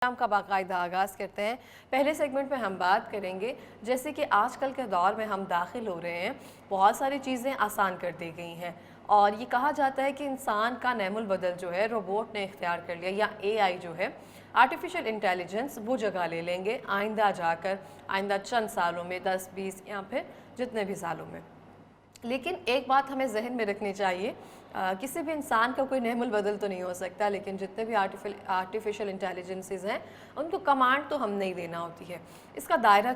Programme کا باقاعدہ آغاز کرتے ہیں۔ پہلے سیگمنٹ میں ہم بات کریں گے جیسے کہ آج کل کے دور میں ہم داخل ہو رہے ہیں، بہت ساری چیزیں آسان کر دی گئی ہیں اور یہ کہا جاتا ہے کہ انسان کا نعم البدل جو ہے روبوٹ نے اختیار کر لیا، یا اے آئی جو ہے آرٹیفیشل انٹیلیجنس وہ جگہ لے لیں گے آئندہ جا کر، آئندہ چند سالوں میں، 10 20 یا پھر جتنے بھی سالوں میں۔ لیکن ایک بات ہمیں ذہن میں رکھنی چاہیے، کسی بھی انسان کا کوئی نعم البدل تو نہیں ہو سکتا، لیکن جتنے بھی آرٹیفیشل انٹیلیجنسز ہیں ان کو کمانڈ تو ہم نہیں دینا ہوتی ہے۔ اس کا دائرہ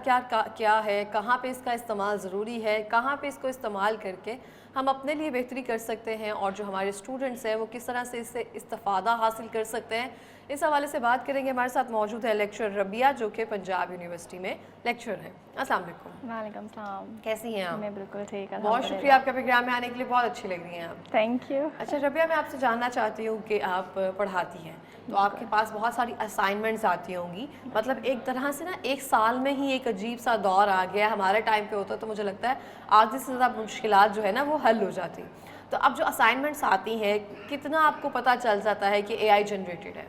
کیا ہے، کہاں پہ اس کا استعمال ضروری ہے، کہاں پہ اس کو استعمال کر کے ہم اپنے لیے بہتری کر سکتے ہیں، اور جو ہمارے اسٹوڈنٹس ہیں وہ کس طرح سے اس سے استفادہ حاصل کر سکتے ہیں، اس حوالے سے بات کریں گے۔ ہمارے ساتھ موجود ہے لیکچر ربیہ، جو کہ پنجاب یونیورسٹی میں لیکچر ہیں۔ السلام علیکم۔ وعلیکم السلام۔ کیسی ہیں آپ؟ میں بالکل ٹھیک، بہت شکریہ آپ کا پروگرام میں آنے کے لیے، بہت اچھی لگ رہی ہیں آپ۔ Thank you. اچھا ربیہ، میں آپ سے جاننا چاہتی ہوں کہ آپ پڑھاتی ہیں تو آپ کے پاس بہت ساری اسائنمنٹس آتی ہوں گی، مطلب ایک طرح سے نا ایک سال میں ہی ایک عجیب سا دور آ گیا۔ ہمارے ٹائم پہ ہوتا تو مجھے لگتا ہے آدھی سے زیادہ مشکلات جو ہے نا وہ حل ہو جاتی۔ تو اب جو اسائنمنٹس آتی ہیں، کتنا آپ کو پتہ چل جاتا ہے کہ اے آئی جنریٹڈ ہے؟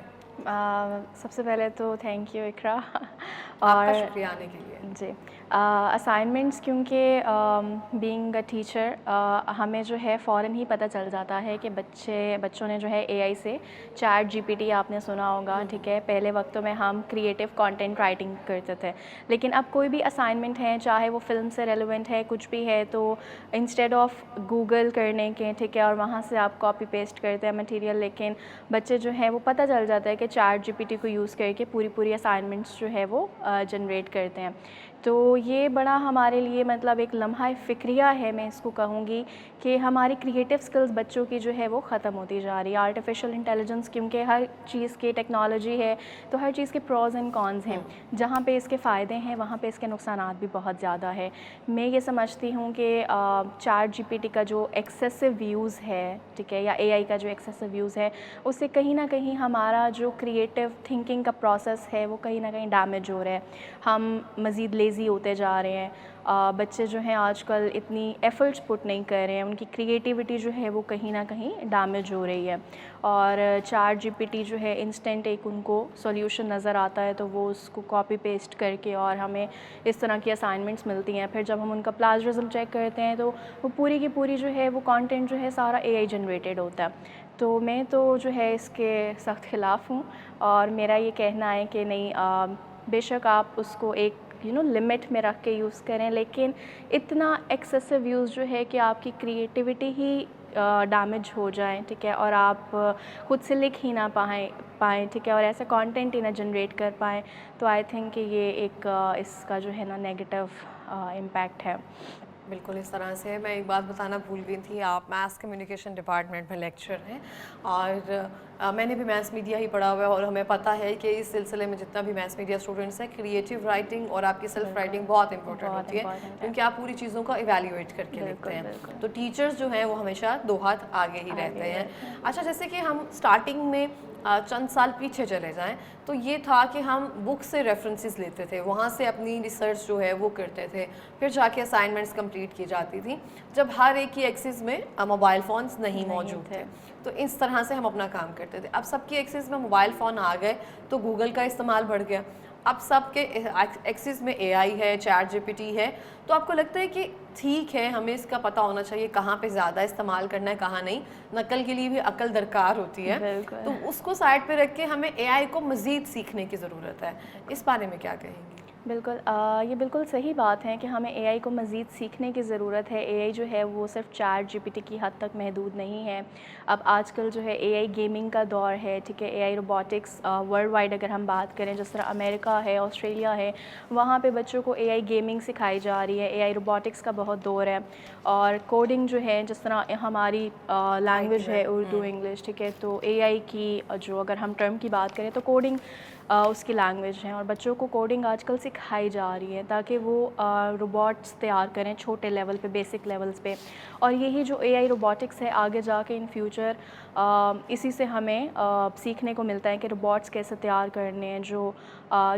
سب سے پہلے تو تھینک یو اقرا، آپ کا شکریہ آنے کے لیے۔ جی اسائنمنٹس، کیونکہ بینگ اے ٹیچر ہمیں جو ہے فوراً ہی پتہ چل جاتا ہے کہ بچوں نے جو ہے اے آئی سے چیٹ جی پی ٹی آپ نے سنا ہوگا، ٹھیک ہے۔ پہلے وقتوں میں ہم کریٹیو کانٹینٹ رائٹنگ کرتے تھے، لیکن اب کوئی بھی اسائنمنٹ ہے، چاہے وہ فلم سے ریلیونٹ ہے، کچھ بھی ہے، تو انسٹیڈ آف گوگل کرنے کے، ٹھیک ہے، اور وہاں سے آپ کاپی پیسٹ کرتے ہیں مٹیریل، لیکن بچے جو ہیں وہ پتہ چل جاتا ہے کہ چیٹ جی پی ٹی کو یوز کر کے پوری اسائنمنٹس جو ہے وہ جنریٹ کرتے ہیں۔ تو یہ بڑا ہمارے لیے مطلب ایک لمحہ فکریہ ہے، میں اس کو کہوں گی کہ ہماری کریٹیو سکلز بچوں کی جو ہے وہ ختم ہوتی جا رہی ہے۔ آرٹیفیشل انٹیلیجنس، کیونکہ ہر چیز کی ٹیکنالوجی ہے تو ہر چیز کے پروز اینڈ کونز ہیں، جہاں پہ اس کے فائدے ہیں وہاں پہ اس کے نقصانات بھی بہت زیادہ ہے۔ میں یہ سمجھتی ہوں کہ چیٹ جی پی ٹی کا جو ایکسیسو یوز ہے، ٹھیک ہے، یا اے آئی کا جو ایکسیسو یوز ہے، اس سے کہیں نہ کہیں ہمارا جو کریٹیو تھنکنگ کا پروسیس ہے وہ کہیں نہ کہیں ڈیمیج ہو رہا ہے۔ ہم مزید لیزی ہوتے جا رہے ہیں، بچے جو ہیں آج کل اتنی ایفرٹس پٹ نہیں کر رہے ہیں، ان کی کریٹیوٹی جو ہے وہ کہیں نہ کہیں ڈیمیج ہو رہی ہے۔ اور چیٹ جی پی ٹی جو ہے انسٹنٹ ایک ان کو سولیوشن نظر آتا ہے، تو وہ اس کو کاپی پیسٹ کر کے اور ہمیں اس طرح کی اسائنمنٹس ملتی ہیں۔ پھر جب ہم ان کا پلاجرزم چیک کرتے ہیں تو وہ پوری کی پوری جو ہے وہ کانٹینٹ جو ہے سارا اے آئی جنریٹڈ ہوتا ہے۔ تو میں تو جو ہے اس کے سخت خلاف ہوں، اور میرا یہ کہنا ہے کہ نہیں، بے شک آپ اس کو ایک لمٹ میں رکھ کے یوز کریں، لیکن اتنا ایکسیسو یوز جو ہے کہ آپ کی کریٹیوٹی ہی ڈیمیج ہو جائیں، ٹھیک ہے، اور آپ خود سے لکھ ہی نہ پائیں، ٹھیک ہے، اور ایسا کانٹینٹ ہی نہ جنریٹ کر پائیں، تو آئی تھنک کہ یہ ایک اس کا جو ہے نا نیگیٹو امپیکٹ ہے۔ بالکل اس طرح سے میں ایک بات بتانا بھول گئی تھی، آپ میس کمیونیکیشن ڈپارٹمنٹ میں لیکچر ہیں، اور میں نے بھی میس میڈیا ہی پڑھا ہوا ہے، اور ہمیں پتہ ہے کہ اس سلسلے میں جتنا بھی میس میڈیا اسٹوڈنٹس ہیں، کریٹیو رائٹنگ اور آپ کی سیلف رائٹنگ بہت امپورٹنٹ ہوتی ہے، کیونکہ آپ پوری چیزوں کو ایویلیویٹ کر کے لکھتے ہیں۔ تو ٹیچرز جو ہیں وہ ہمیشہ 2 ہاتھ آگے ہی رہتے ہیں۔ اچھا، جیسے کہ ہم سٹارٹنگ میں چند سال پیچھے چلے جائیں تو یہ تھا کہ ہم بک سے ریفرنسز لیتے تھے، وہاں سے اپنی ریسرچ جو ہے وہ کرتے تھے، پھر جا کے اسائنمنٹس کمپلیٹ کی جاتی تھی، جب ہر ایک کی ایکسس میں موبائل فونز نہیں موجود تھے، تو اس طرح سے ہم اپنا کام کرتے تھے۔ اب سب کی ایکسس میں موبائل فون آ گئے تو گوگل کا استعمال بڑھ گیا، اب سب کے ایکسس میں اے آئی ہے، چیٹ جی پی ٹی ہے، تو آپ کو لگتا ہے کہ ٹھیک ہے، ہمیں اس کا پتہ ہونا چاہیے کہاں پہ زیادہ استعمال کرنا ہے کہاں نہیں، نقل کے لیے بھی عقل درکار ہوتی ہے، تو اس کو سائڈ پہ رکھ کے ہمیں اے آئی کو مزید سیکھنے کی ضرورت ہے، اس بارے میں کیا کہیں گی؟ بالکل، یہ بالکل صحیح بات ہے کہ ہمیں اے آئی کو مزید سیکھنے کی ضرورت ہے۔ اے آئی جو ہے وہ صرف چیٹ جی پی ٹی کی حد تک محدود نہیں ہے، اب آج کل جو ہے اے آئی گیمنگ کا دور ہے، ٹھیک ہے، اے آئی روبوٹکس ورلڈ وائڈ اگر ہم بات کریں، جس طرح امریکہ ہے، آسٹریلیا ہے، وہاں پہ بچوں کو اے آئی گیمنگ سکھائی جا رہی ہے، اے آئی روبوٹکس کا بہت دور ہے، اور کوڈنگ جو ہے، جس طرح ہماری لینگویج ہے اردو انگلش، ٹھیک ہے، تو اے آئی کی جو اگر ہم ٹرم کی بات کریں تو کوڈنگ اس کی لینگویج ہے، اور بچوں کو کوڈنگ آج کل سکھائی جا رہی ہے تاکہ وہ روبوٹس تیار کریں چھوٹے لیول پہ، بیسک لیولز پہ، اور یہی جو اے آئی روبوٹکس ہے آگے جا کے ان فیوچر اسی سے ہمیں سیکھنے کو ملتا ہے کہ روبوٹس کیسے تیار کرنے ہیں، جو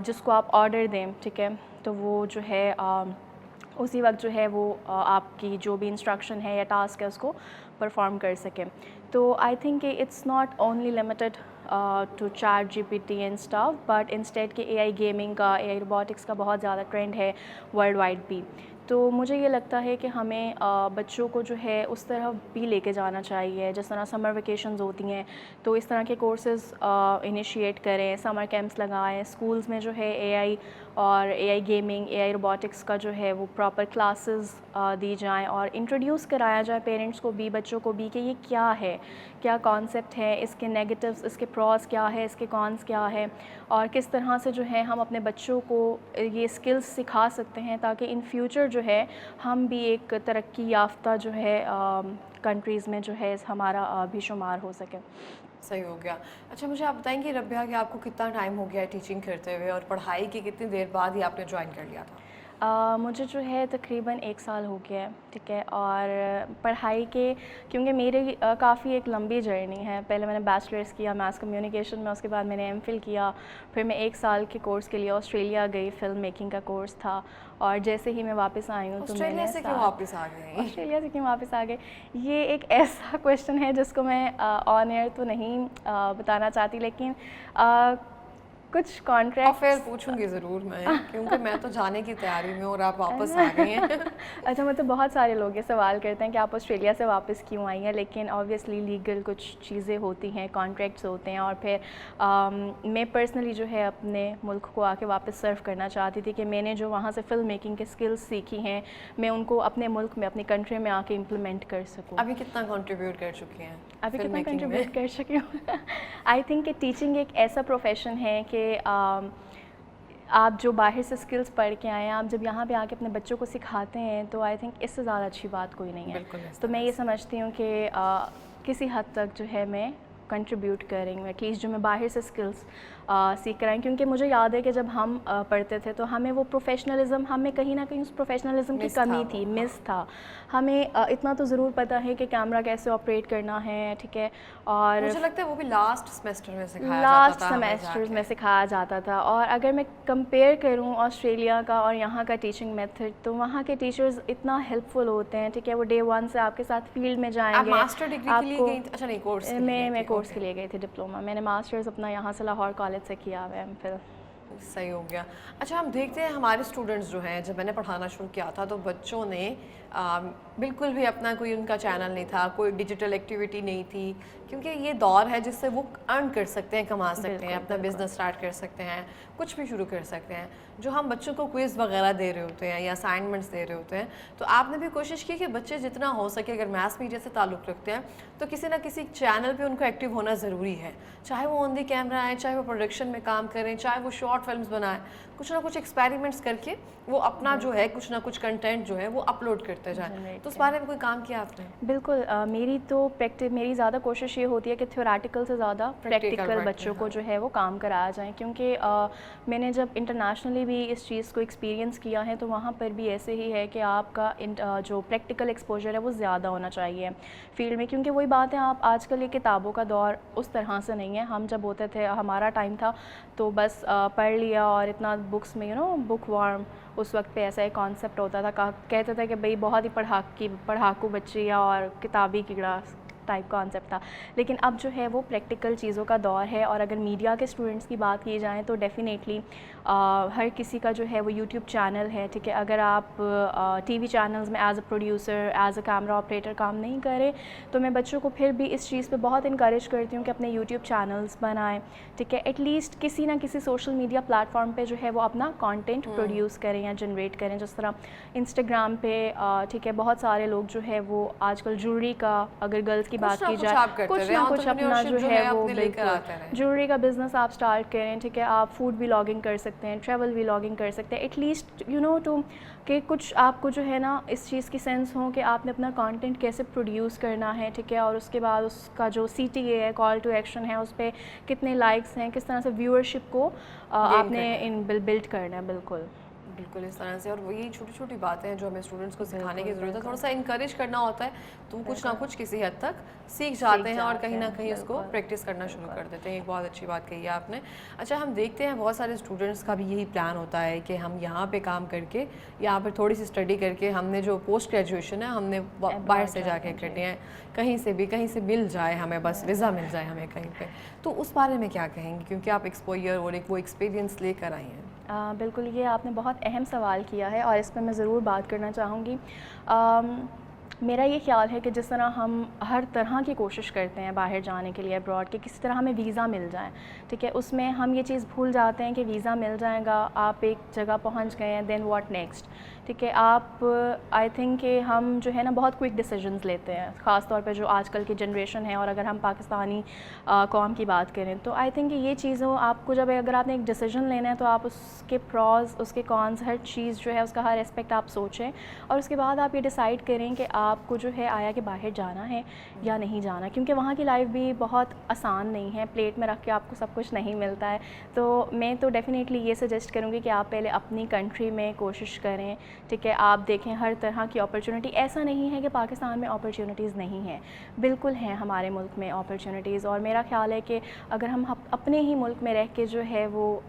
جس کو آپ آرڈر دیں، ٹھیک ہے، تو وہ جو ہے اسی وقت جو ہے وہ آپ کی جو بھی انسٹرکشن ہے یا ٹاسک ہے اس کو پرفارم کر سکیں۔ تو آئی تھنک کہ it's not only limited to chat GPT and stuff, but instead کہ AI گیمنگ کا, AI روبوٹکس کا بہت زیادہ ٹرینڈ ہے ورلڈ وائڈ بھی. تو مجھے یہ لگتا ہے کہ ہمیں بچوں کو جو ہے اس طرح بھی لے کے جانا چاہیے. جس طرح سمر ویکیشنز ہوتی ہیں تو اس طرح کے کورسز انیشیٹ کریں, سمر کیمپس لگائیں, اسکولز میں جو ہے AI اور AI گیمنگ, AI روبوٹکس کا جو ہے وہ پراپر کلاسز دی جائیں اور انٹروڈیوس کرایا جائے پیرنٹس کو بھی, بچوں کو بھی, کہ یہ کیا ہے, کیا کانسیپٹ ہے, اس کے نیگیٹیوز, اس کے پروز کیا ہے, اس کے کونس کیا ہے, اور کس طرح سے جو ہے ہم اپنے بچوں کو یہ اسکلز سکھا سکتے ہیں تاکہ ان فیوچر جو ہے ہم بھی ایک ترقی یافتہ جو ہے کنٹریز میں جو ہے ہمارا بھی شمار ہو سکے. صحیح ہو گیا. اچھا مجھے آپ بتائیں کہ ربیہ کہ آپ کو کتنا ٹائم ہو گیا ہے ٹیچنگ کرتے ہوئے, اور پڑھائی کی کتنی دیر بعد ہی آپ نے جوائن کر لیا تھا؟ مجھے جو ہے تقریباً 1 سال ہو گیا ہے, ٹھیک ہے. اور پڑھائی کے کیونکہ میری کافی ایک لمبی جرنی ہے. پہلے میں نے بیچلرس کیا میس کمیونیکیشن میں, اس کے بعد میں نے ایم فل کیا, پھر میں 1 سال کے کورس کے لیے آسٹریلیا گئی, فلم میکنگ کا کورس تھا, اور جیسے ہی میں واپس آئی ہوں تو میں نے آسٹریلیا سے کیوں واپس آ گئے؟ آسٹریلیا سے کیوں واپس آ گئے, یہ ایک ایسا کویشچن ہے جس کو میں آن ایئر تو نہیں بتانا چاہتی, لیکن کچھ کانٹریکٹ پھر پوچھوں گی ضرور میں, کیونکہ میں تو جانے کی تیاری میں اور آپ واپس آ گئی ہیں. اچھا, مطلب بہت سارے لوگ یہ سوال کرتے ہیں کہ آپ آسٹریلیا سے واپس کیوں آئی ہیں, لیکن آبویسلی لیگل کچھ چیزیں ہوتی ہیں, کانٹریکٹس ہوتے ہیں, اور پھر میں پرسنلی جو ہے اپنے ملک کو آ کے واپس سرو کرنا چاہتی تھی کہ میں نے جو وہاں سے فلم میکنگ کے اسکلس سیکھی ہیں میں ان کو اپنے ملک میں, اپنی کنٹری میں آ کے امپلیمنٹ کر سکوں. ابھی کتنا کنٹریبیوٹ کر چکی ہیں؟ ابھی کتنا کنٹریبیوٹ کر چکی ہوں؟ آئی تھنک کہ ٹیچنگ ایک ایسا پروفیشن ہے کہ آپ جو باہر سے اسکلس پڑھ کے آئے ہیں, آپ جب یہاں پہ آ کے اپنے بچوں کو سکھاتے ہیں تو آئی تھنک اس سے زیادہ اچھی بات کوئی نہیں ہے. تو میں یہ سمجھتی ہوں کہ کسی حد تک جو ہے میں کنٹریبیوٹ کر رہی ہوں, ایٹ لیسٹ جو میں باہر سے اسکلس سیکھ کر آئیں. کیونکہ مجھے یاد ہے کہ جب ہم پڑھتے تھے تو ہمیں وہ پروفیشنلزم, ہمیں کہیں نہ کہیں اس پروفیشنلزم کی کمی تھی, مس تھا. ہمیں اتنا تو ضرور پتہ ہے کہ کیمرہ کیسے آپریٹ کرنا ہے, ٹھیک ہے, اور مجھے لگتا ہے وہ بھی لاسٹ سیمسٹر میں سکھایا لاسٹ سیمسٹرز میں سکھایا جاتا تھا. اور اگر میں کمپیئر کروں آسٹریلیا کا اور یہاں کا ٹیچنگ میتھڈ, تو وہاں کے ٹیچرز اتنا ہیلپ فل ہوتے ہیں, ٹھیک ہے, وہ ڈے 1 سے آپ کے ساتھ فیلڈ میں جائیں گے. ماسٹر ڈگری کے لیے گئی؟ اچھا نہیں, کورس میں کورس کے لیے گئی تھی, ڈپلوما. میں نے ماسٹرز اپنا یہاں سے لاہور کالج سے کیا ہوا ہے پھر. صحیح ہو گیا. اچھا ہم دیکھتے ہیں ہمارے اسٹوڈنٹس جو ہیں, جب میں نے پڑھانا شروع کیا تھا تو بچوں نے بالکل بھی اپنا کوئی ان کا چینل نہیں تھا, کوئی ڈیجیٹل ایکٹیویٹی نہیں تھی, کیونکہ یہ دور ہے جس سے وہ ارن کر سکتے ہیں, کما سکتے ہیں, اپنا بزنس اسٹارٹ کر سکتے ہیں, کچھ بھی شروع کر سکتے ہیں. جو ہم بچوں کو کوئز وغیرہ دے رہے ہوتے ہیں یا اسائنمنٹس دے رہے ہوتے ہیں, تو آپ نے بھی کوشش کی کہ بچے جتنا ہو سکے اگر میس میڈیا سے تعلق رکھتے ہیں تو کسی نہ کسی چینل پہ ان کو ایکٹیو ہونا ضروری ہے, چاہے وہ آن دی کیمرہ آئیں, چاہے وہ پروڈکشن میں کام کریں, چاہے وہ شارٹ فلمز بنائیں, کچھ نہ کچھ ایکسپیریمنٹس کر کے وہ اپنا جو ہے کچھ نہ کچھ کنٹینٹ جو ہے وہ اپلوڈ کرتے جائیں. تو اس بارے میں کوئی کام کیا آپ نے؟ بالکل, میری زیادہ کوشش یہ ہوتی ہے کہ تھیوریٹیکل سے زیادہ پریکٹیکل بچوں کو جو ہے وہ کام کرایا جائیں. کیونکہ میں نے جب انٹرنیشنلی بھی اس چیز کو ایکسپیرینس کیا ہے تو وہاں پر بھی ایسے ہی ہے کہ آپ کا جو پریکٹیکل ایکسپوجر ہے وہ زیادہ ہونا چاہیے فیلڈ میں. کیونکہ وہی بات ہے, آپ آج کل یہ کتابوں کا دور اس طرح سے نہیں ہے. ہم جب ہوتے تھے, ہمارا ٹائم تھا تو بس پڑھ لیا, اور اتنا بکس میں بک وارم, اس وقت پہ ایسا ایک کانسیپٹ ہوتا تھا, کہتے تھے کہ بھئی بہت ہی پڑھاکو بچی اور کتابی کیڑا ٹائپ کانسیپٹ تھا. لیکن اب جو ہے وہ پریکٹیکل چیزوں کا دور ہے. اور اگر میڈیا کے اسٹوڈنٹس کی بات کی جائیں تو ڈیفینیٹلی ہر کسی کا جو ہے وہ یوٹیوب چینل ہے, ٹھیک ہے. اگر آپ ٹی وی چینلز میں as a producer, as a camera operator کام نہیں کریں تو میں بچوں کو پھر بھی اس چیز پہ بہت انکریج کرتی ہوں کہ اپنے یوٹیوب چینلز بنائیں, ٹھیک ہے. ایٹ لیسٹ کسی نہ کسی سوشل میڈیا پلیٹ فارم پہ جو ہے وہ اپنا کانٹینٹ پروڈیوس کریں یا جنریٹ کریں. جس طرح انسٹاگرام پہ, ٹھیک ہے, بہت سارے لوگ جو ہے وہ آج کل جیولری کا, اگر گرلس کی بات کی جائے, کچھ نہ کچھ اپنا جو ہے وہ جیولری کا بزنس آپ اسٹارٹ کریں, ٹھیک ہے. آپ فوڈ ولاگنگ کر سکتے ہیں, ٹریول ولاگنگ کر سکتے ہیں, ایٹ لیسٹ ٹو کہ کچھ آپ کو جو ہے نا اس چیز کی سینس ہو کہ آپ نے اپنا کانٹینٹ کیسے پروڈیوس کرنا ہے, ٹھیک ہے. اور اس کے بعد اس کا جو CTA ہے, کال ٹو ایکشن ہے, اس پہ کتنے لائکس ہیں, کس طرح سے ویورشپ کو آپ نے بلڈ کرنا ہے. بالکل بالکل اس طرح سے. اور وہی چھوٹی چھوٹی باتیں ہیں جو ہمیں اسٹوڈنٹس کو سکھانے کی ضرورت ہے, تھوڑا سا انکریج کرنا ہوتا ہے تو کچھ نہ کچھ کسی حد تک سیکھ جاتے ہیں اور کہیں نہ کہیں اس کو پریکٹس کرنا شروع کر دیتے ہیں. ایک بہت اچھی بات کہی ہے آپ نے. اچھا ہم دیکھتے ہیں بہت سارے اسٹوڈنٹس کا بھی یہی پلان ہوتا ہے کہ ہم یہاں پہ کام کر کے یہاں پہ تھوڑی سی اسٹڈی کر کے ہم نے جو پوسٹ گریجویشن ہے ہم نے باہر سے جا کے کرنی ہے, کہیں سے مل جائے ہمیں, بس ویزا مل جائے ہمیں کہیں پہ. تو اس بارے میں کیا کہیں گے, کیونکہ آپ ایکسپوئر اور ایک وہ ایکسپیرینس لے کر آئی ہیں؟ بالکل, یہ آپ نے بہت اہم سوال کیا ہے اور اس پہ میں ضرور بات کرنا چاہوں گی. میرا یہ خیال ہے کہ جس طرح ہم ہر طرح کی کوشش کرتے ہیں باہر جانے کے لیے ابراڈ کہ کسی طرح ہمیں ویزا مل جائے, ٹھیک ہے, اس میں ہم یہ چیز بھول جاتے ہیں کہ ویزا مل جائے گا, آپ ایک جگہ پہنچ گئے ہیں, دین واٹ نیکسٹ, ٹھیک ہے. آپ آئی تھنک کہ ہم جو ہے نا بہت کوئک ڈیسیجنز لیتے ہیں, خاص طور پہ جو آج کل کی جنریشن ہے, اور اگر ہم پاکستانی قوم کی بات کریں تو آئی تھنک کہ یہ چیزوں آپ کو جب اگر آپ نے ایک ڈیسیجن لینا ہے تو آپ اس کے پروز, اس کے کونس, ہر چیز جو ہے اس کا ہر اسپیکٹ آپ سوچیں اور اس کے بعد آپ یہ ڈیسائیڈ کریں کہ آپ کو جو ہے آیا کہ باہر جانا ہے یا نہیں جانا, کیونکہ وہاں کی لائف بھی بہت آسان نہیں ہے, پلیٹ میں رکھ کے آپ کو سب کچھ نہیں ملتا ہے. تو میں تو ڈیفینیٹلی یہ سجیسٹ کروں گی کہ آپ پہلے اپنی کنٹری میں کوشش کریں, ٹھیک ہے. آپ دیکھیں ہر طرح کی اپرچونیٹی, ایسا نہیں ہے کہ پاکستان میں اپرچونیٹیز نہیں ہیں, بالکل ہیں ہمارے ملک میں اپرچونیٹیز. اور میرا خیال ہے کہ اگر ہم اپنے ہی ملک میں رہ کے جو ہے وہ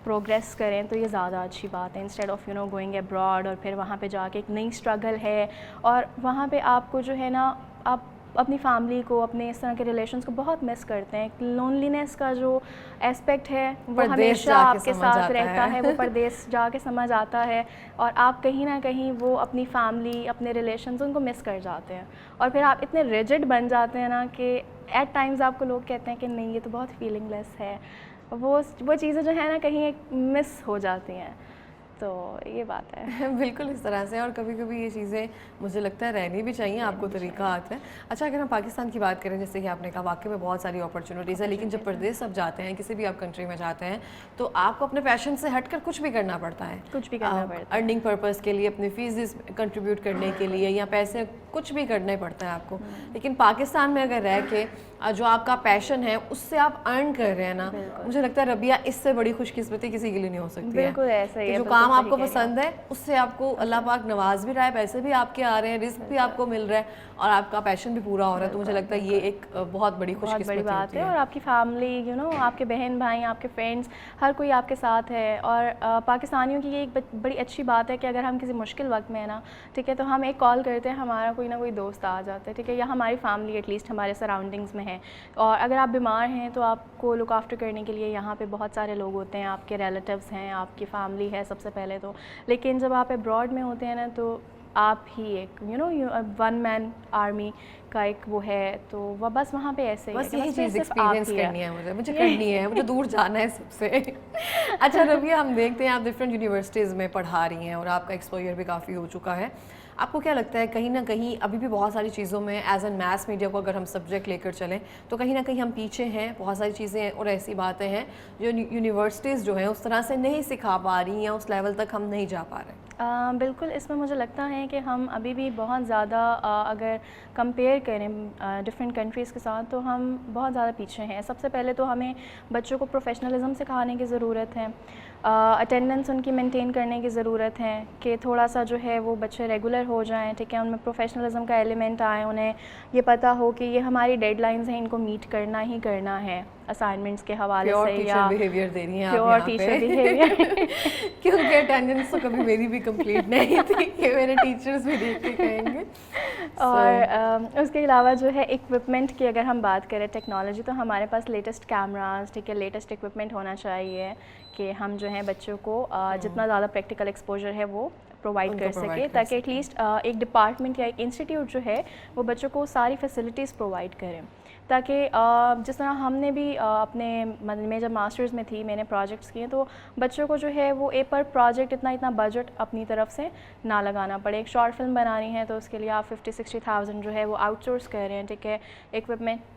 پروگریس کریں تو یہ زیادہ اچھی بات ہے, انسٹیڈ آف گوئنگ ابراڈ اور پھر وہاں پہ جا کے ایک نئی اسٹرگل ہے, اور وہاں پہ آپ کو جو ہے نا آپ اپنی فیملی کو, اپنے اس طرح کے ریلیشنس کو بہت مس کرتے ہیں. لونلینس کا جو اسپیکٹ ہے وہ ہمیشہ آپ کے ساتھ رہتا ہے, وہ پردیس جا کے سمجھ آتا ہے, اور آپ کہیں نہ کہیں وہ اپنی فیملی, اپنے ریلیشنز ان کو مس کر جاتے ہیں, اور پھر آپ اتنے ریجڈ بن جاتے ہیں نا کہ ایٹ ٹائمز آپ کو لوگ کہتے ہیں کہ نہیں یہ تو بہت فیلنگ لیس ہے, وہ چیزیں جو ہے نا کہیں ایک مس ہو جاتی ہیں. تو یہ بات ہے. بالکل اس طرح سے, اور کبھی کبھی یہ چیزیں مجھے لگتا ہے رہنی بھی چاہیے, آپ کو طریقہ آتا ہے. اچھا اگر ہم پاکستان کی بات کریں, جیسے کہ آپ نے کہا واقعی میں بہت ساری اپرچونیٹیز ہیں, لیکن جب پردیس اب جاتے ہیں, کسی بھی آپ کنٹری میں جاتے ہیں, تو آپ کو اپنے پیشن سے ہٹ کر کچھ بھی کرنا پڑتا ہے, کچھ بھی کرنا پڑتا ہے, ارننگ پرپز کے لیے, اپنی فیس کنٹریبیوٹ کرنے کے لیے, یا پیسے کچھ بھی کرنا پڑتا ہے آپ کو. لیکن پاکستان میں اگر رہ کے جو آپ کا پیشن ہے اس سے آپ ارن کر رہے ہیں نا, مجھے لگتا ہے ربیہ اس سے بڑی خوش قسمتی کسی کے لیے نہیں ہو سکتی ہے. بالکل ایسا ہی ہے, جو کام آپ کو پسند ہے اس سے آپ کو اللہ پاک نواز بھی رہا ہے, پیسے بھی آپ کے آ رہے ہیں, رزق بھی آپ کو مل رہا ہے, اور آپ کا پیشن بھی پورا ہو رہا ہے. تو مجھے لگتا ہے یہ ایک بہت بڑی خوش قسمتی بات ہے. اور آپ کی فیملی آپ کے بہن بھائی, آپ کے فرینڈس, ہر کوئی آپ کے ساتھ ہے. اور پاکستانیوں کی یہ ایک بڑی اچھی بات ہے کہ اگر ہم کسی مشکل وقت میں ہے نا, ٹھیک ہے, تو ہم ایک کال کرتے ہیں, ہمارا کوئی نہ کوئی دوست آ جاتا ہے, ٹھیک ہے, یا ہماری فیملی ایٹ لیسٹ ہمارے سراؤنڈنگس میں ہے. اور اگر آپ بیمار ہیں تو آپ کو لک آفٹر کرنے کے لیے یہاں پہ بہت سارے لوگ ہوتے ہیں, آپ کے ریلیٹیوز ہیں, آپ کی فیملی ہے سب سے پہلے تو. لیکن جب آپ ابراڈ میں ہوتے ہیں نا تو آپ ہی ایک ون مین آرمی کا ایک وہ ہے, تو وہ بس وہاں پہ ایسے ہی بس یہی چیز ایکسپیرینس کرنی ہے, مجھے کرنی ہے, مجھے دور جانا ہے سب سے. اچھا ربیہ, ہم دیکھتے ہیں آپ ڈفرینٹ یونیورسٹیز میں پڑھا رہی ہیں اور آپ کا ایکسپوئر بھی کافی ہو چکا ہے. آپ کو کیا لگتا ہے کہیں نہ کہیں ابھی بھی بہت ساری چیزوں میں ایز این میس میڈیا کو اگر ہم سبجیکٹ لے کر چلیں تو کہیں نہ کہیں ہم پیچھے ہیں, بہت ساری چیزیں اور ایسی باتیں ہیں جو یونیورسٹیز جو ہیں اس طرح سے نہیں سکھا پا رہی, یا اس لیول تک ہم نہیں جا پا رہے؟ بالکل, اس میں مجھے لگتا ہے کہ ہم ابھی بھی بہت زیادہ اگر کمپیئر کریں ڈفرینٹ کنٹریز کے ساتھ تو ہم بہت زیادہ پیچھے ہیں. سب سے پہلے تو ہمیں بچوں کو پروفیشنلزم سکھانے کی ضرورت ہے, اٹینڈنس ان کی مینٹین کرنے کی ضرورت ہے کہ تھوڑا سا جو ہے وہ بچے ریگولر ہو جائیں, ٹھیک ہے, ان میں پروفیشنلزم کا ایلیمنٹ آئے, انہیں یہ پتہ ہو کہ یہ ہماری ڈیڈ لائنز ہیں, ان کو میٹ کرنا ہی کرنا ہے اسائنمنٹس کے حوالے سے, یا بیہیویئر دے رہی ہیں پیور ٹیچر بیہیویئر, کیونکہ اٹینڈنس تو کبھی میری بھی کمپلیٹ نہیں تھی کہ میرے ٹیچرز بھی دیکھ کے کہیں گے. اور اس کے علاوہ جو ہے اکوپمنٹ کی اگر ہم بات کریں, ٹیکنالوجی, تو ہمارے پاس لیٹسٹ کیمراز, ٹھیک ہے, لیٹسٹ اکوپمنٹ ہونا چاہیے کہ ہم جو ہیں بچوں کو جتنا زیادہ پریکٹیکل ایکسپوجر ہے وہ پرووائڈ کر سکے, تاکہ ایٹ لیسٹ ایک ڈپارٹمنٹ یا ایک انسٹیٹیوٹ جو ہے وہ بچوں کو ساری فیسلٹیز پرووائڈ کریں. تاکہ جس طرح ہم نے بھی اپنے میں جب ماسٹرز میں تھی, میں نے پروجیکٹس کیے, تو بچوں کو جو ہے وہ پر پروجیکٹ اتنا بجٹ اپنی طرف سے نہ لگانا پڑے. ایک شارٹ فلم بنانی ہے تو اس کے لیے آپ 50-60 thousand جو ہے وہ آؤٹ سورس کر رہے ہیں, ٹھیک ہے, اکوپمنٹ